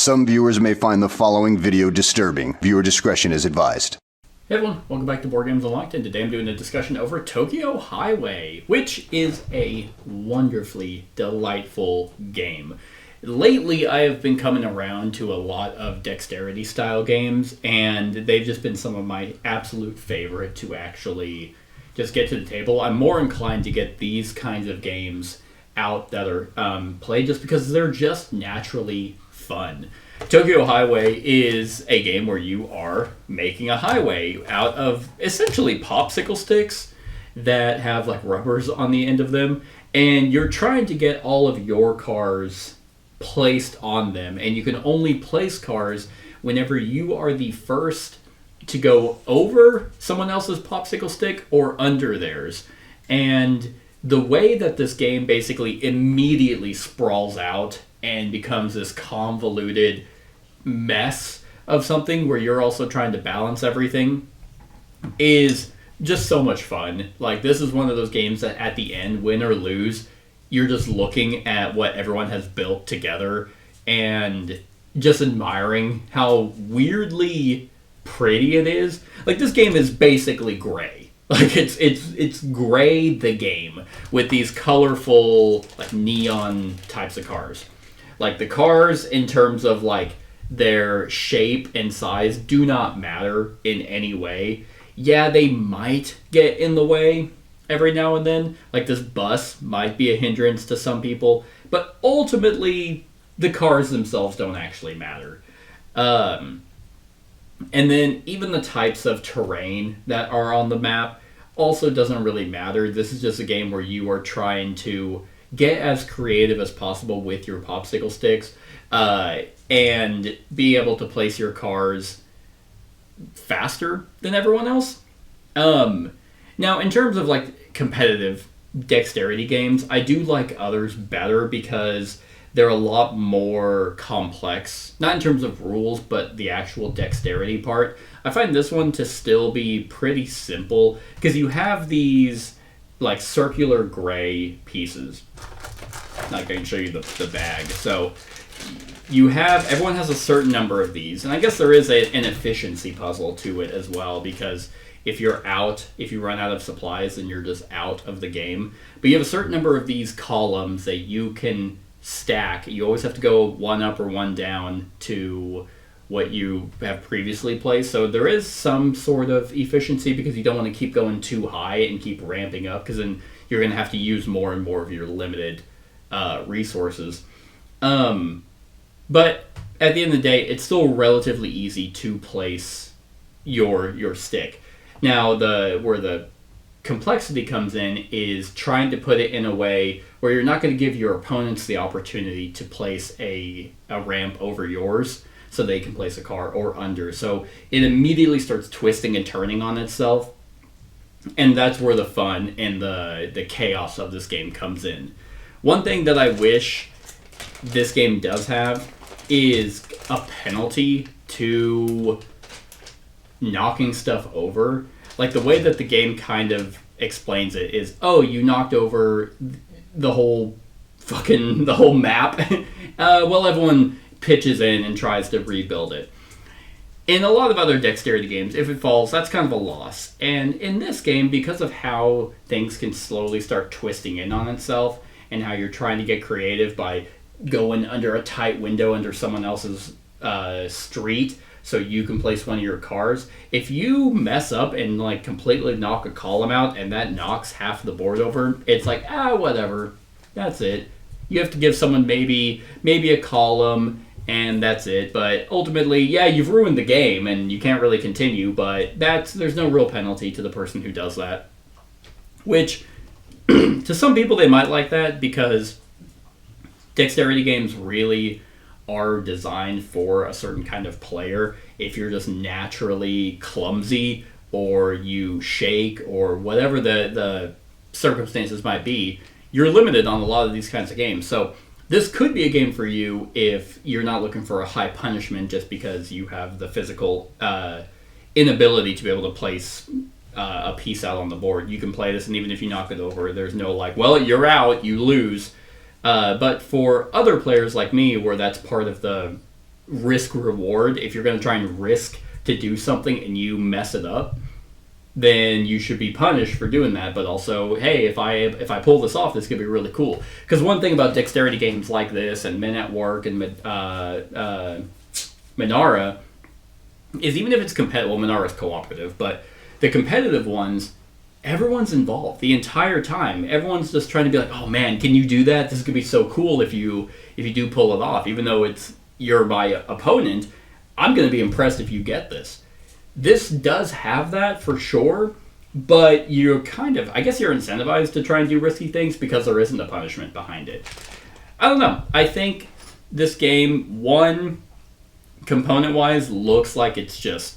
Some viewers may find the following video disturbing. Viewer discretion is advised. Hey everyone, welcome back to Board Games Unlocked, and today I'm doing a discussion over Tokyo Highway, which is a wonderfully delightful game. Lately, I have been coming around to a lot of dexterity style games, and they've just been some of my absolute favorite to actually just get to the table. I'm more inclined to get these kinds of games out that are played just because they're just naturally fun. Tokyo Highway is a game where you are making a highway out of essentially popsicle sticks that have like rubbers on the end of them, and you're trying to get all of your cars placed on them, and you can only place cars whenever you are the first to go over someone else's popsicle stick or under theirs. And the way that this game basically immediately sprawls out and becomes this convoluted mess of something where you're also trying to balance everything is just so much fun. Like, this is one of those games that at the end, win or lose, you're just looking at what everyone has built together and just admiring how weirdly pretty it is. Like, this game is basically gray. Like, it's gray, the game, with these colorful, like, neon types of cars. Like, the cars, in terms of, like, their shape and size, do not matter in any way. Yeah, they might get in the way every now and then. Like, this bus might be a hindrance to some people, but ultimately, the cars themselves don't actually matter. And then even the types of terrain that are on the map also doesn't really matter. This is just a game where you are trying to get as creative as possible with your popsicle sticks, and be able to place your cars faster than everyone else. Now, in terms of like competitive dexterity games, I do like others better because they're a lot more complex, not in terms of rules, but the actual dexterity part. I find this one to still be pretty simple because you have these like circular gray pieces. Like, I can show you the bag. So everyone has a certain number of these, and I guess there is an efficiency puzzle to it as well, because if you run out of supplies, then you're just out of the game. But you have a certain number of these columns that you can stack. You always have to go one up or one down to what you have previously placed. So there is some sort of efficiency because you don't want to keep going too high and keep ramping up, because then you're going to have to use more and more of your limited resources. But at the end of the day, it's still relatively easy to place your stick. Now, where the complexity comes in is trying to put it in a way where you're not going to give your opponents the opportunity to place a ramp over yours so they can place a car or under. So it immediately starts twisting and turning on itself, and that's where the fun and the chaos of this game comes in. One thing that I wish this game does have is a penalty to knocking stuff over. Like, the way that the game kind of explains it is, oh, you knocked over the whole map. Well, everyone pitches in and tries to rebuild it. In a lot of other dexterity games, if it falls, that's kind of a loss. And in this game, because of how things can slowly start twisting in on itself, and how you're trying to get creative by going under a tight window under someone else's street so you can place one of your cars, if you mess up and like completely knock a column out and that knocks half the board over, it's like, whatever, that's it. You have to give someone maybe a column, and that's it. But ultimately, yeah, you've ruined the game and you can't really continue, but there's no real penalty to the person who does that. Which, to some people, they might like that because dexterity games really are designed for a certain kind of player. If you're just naturally clumsy, or you shake, or whatever the circumstances might be, you're limited on a lot of these kinds of games. So this could be a game for you if you're not looking for a high punishment just because you have the physical inability to be able to place a piece out on the board. You can play this, and even if you knock it over, there's no like, well, you're out, you lose. But for other players like me, where that's part of the risk reward. If you're going to try and risk to do something and you mess it up, then you should be punished for doing that. But also, hey, if I pull this off, this could be really cool. Because one thing about dexterity games like this and Men at Work and Minara is even if it's competitive, well, Minara is cooperative, but the competitive ones, everyone's involved the entire time. Everyone's just trying to be like, oh man, can you do that? This could be so cool if you do pull it off. Even though you're my opponent, I'm going to be impressed if you get this. This does have that for sure, but you're kind of, I guess you're incentivized to try and do risky things because there isn't a punishment behind it. I don't know. I think this game, one, component-wise, looks like it's just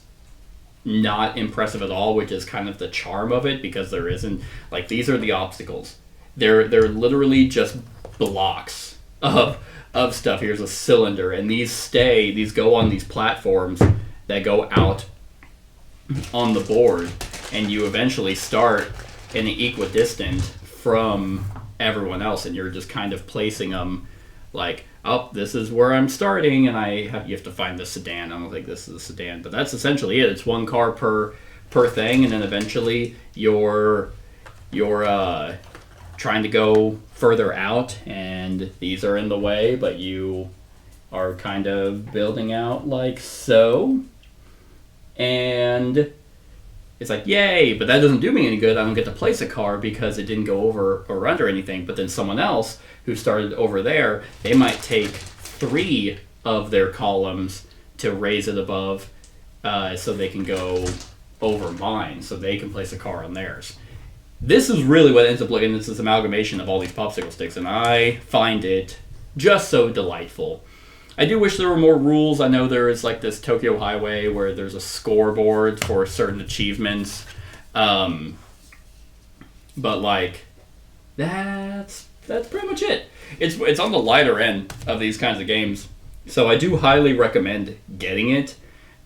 not impressive at all, which is kind of the charm of it, because there isn't, like, these are the obstacles. They're literally just blocks of stuff. Here's a cylinder, and these go on these platforms that go out on the board, and you eventually start in an equidistant from everyone else, and you're just kind of placing them like, oh, this is where I'm starting, and you have to find the sedan. I don't think this is a sedan, but that's essentially it. It's one car per thing, and then eventually you're trying to go further out, and these are in the way, but you are kind of building out like so, and it's like, yay, but that doesn't do me any good. I don't get to place a car because it didn't go over or under anything. But then someone else who started over there, they might take 3 of their columns to raise it above so they can go over mine, so they can place a car on theirs. This is really what ends up looking, this is amalgamation of all these popsicle sticks, and I find it just so delightful. I do wish there were more rules. I know there is like this Tokyo Highway where there's a scoreboard for certain achievements. But like, that's pretty much it. It's on the lighter end of these kinds of games. So I do highly recommend getting it,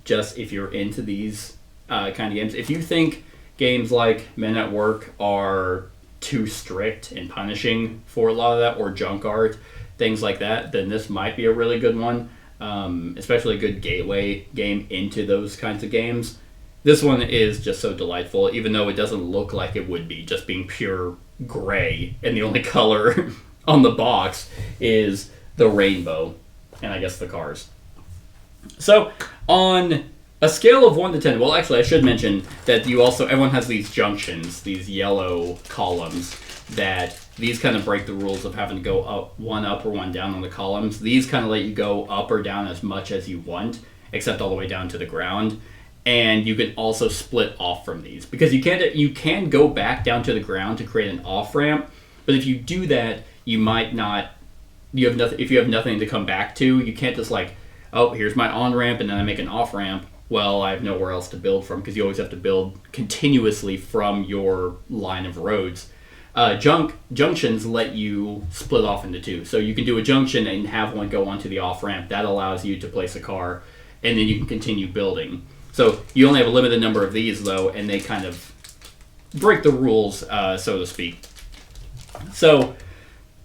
just if you're into these kind of games. If you think games like Men at Work are too strict and punishing for a lot of that, or junk art, things like that, then this might be a really good one, especially a good gateway game into those kinds of games. This one is just so delightful, even though it doesn't look like it would be, just being pure gray, and the only color on the box is the rainbow, and I guess the cars. So, on a scale of 1 to 10, well, actually, I should mention that everyone has these junctions, these yellow columns, that these kind of break the rules of having to go one up or one down on the columns. These kind of let you go up or down as much as you want, except all the way down to the ground. And you can also split off from these, because you can go back down to the ground to create an off ramp. But if you do that, you might not. If you have nothing to come back to, you can't just like, oh, here's my on ramp and then I make an off ramp. Well, I have nowhere else to build from, because you always have to build continuously from your line of roads. Junctions let you split off into 2. So you can do a junction and have one go onto the off-ramp. That allows you to place a car, and then you can continue building. So you only have a limited number of these, though, and they kind of break the rules, so to speak. So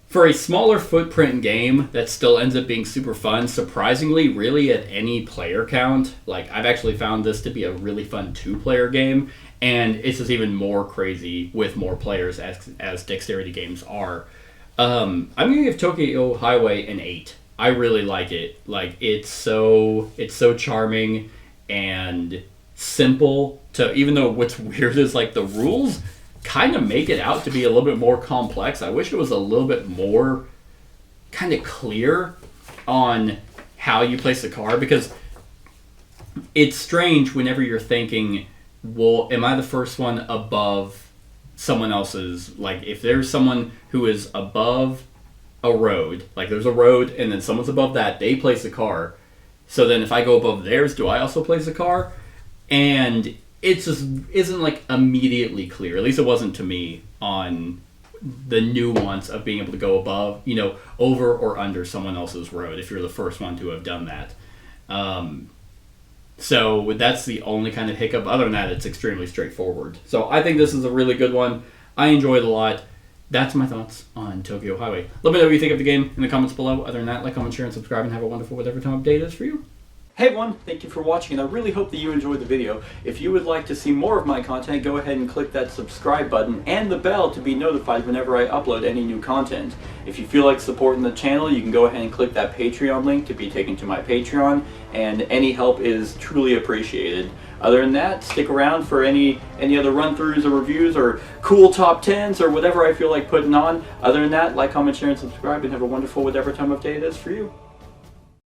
for a smaller footprint game that still ends up being super fun, surprisingly, really at any player count, like I've actually found this to be a really fun 2-player game. And it's just even more crazy with more players as dexterity games are. I'm going to give Tokyo Highway an 8. I really like it. Like, it's so charming and simple to, even though what's weird is like the rules kind of make it out to be a little bit more complex. I wish it was a little bit more kind of clear on how you place the car, because it's strange whenever you're thinking, well, am I the first one above someone else's? Like, if there's someone who is above a road, like there's a road and then someone's above that, they place a car. So then if I go above theirs, do I also place a car? And it just isn't like immediately clear. At least it wasn't to me on the nuance of being able to go above, over or under someone else's road if you're the first one to have done that. So that's the only kind of hiccup. Other than that, it's extremely straightforward. So I think this is a really good one. I enjoy it a lot. that's my thoughts on Tokyo Highway. Let me know what you think of the game in the comments below. Other than that, like, comment, share, and subscribe, and have a wonderful whatever time of day it is for you. Hey everyone, thank you for watching, and I really hope that you enjoyed the video. If you would like to see more of my content, go ahead and click that subscribe button and the bell to be notified whenever I upload any new content. If you feel like supporting the channel, you can go ahead and click that Patreon link to be taken to my Patreon, and any help is truly appreciated. Other than that, stick around for any other run-throughs or reviews or cool top 10s or whatever I feel like putting on. Other than that, like, comment, share, and subscribe, and have a wonderful whatever time of day it is for you.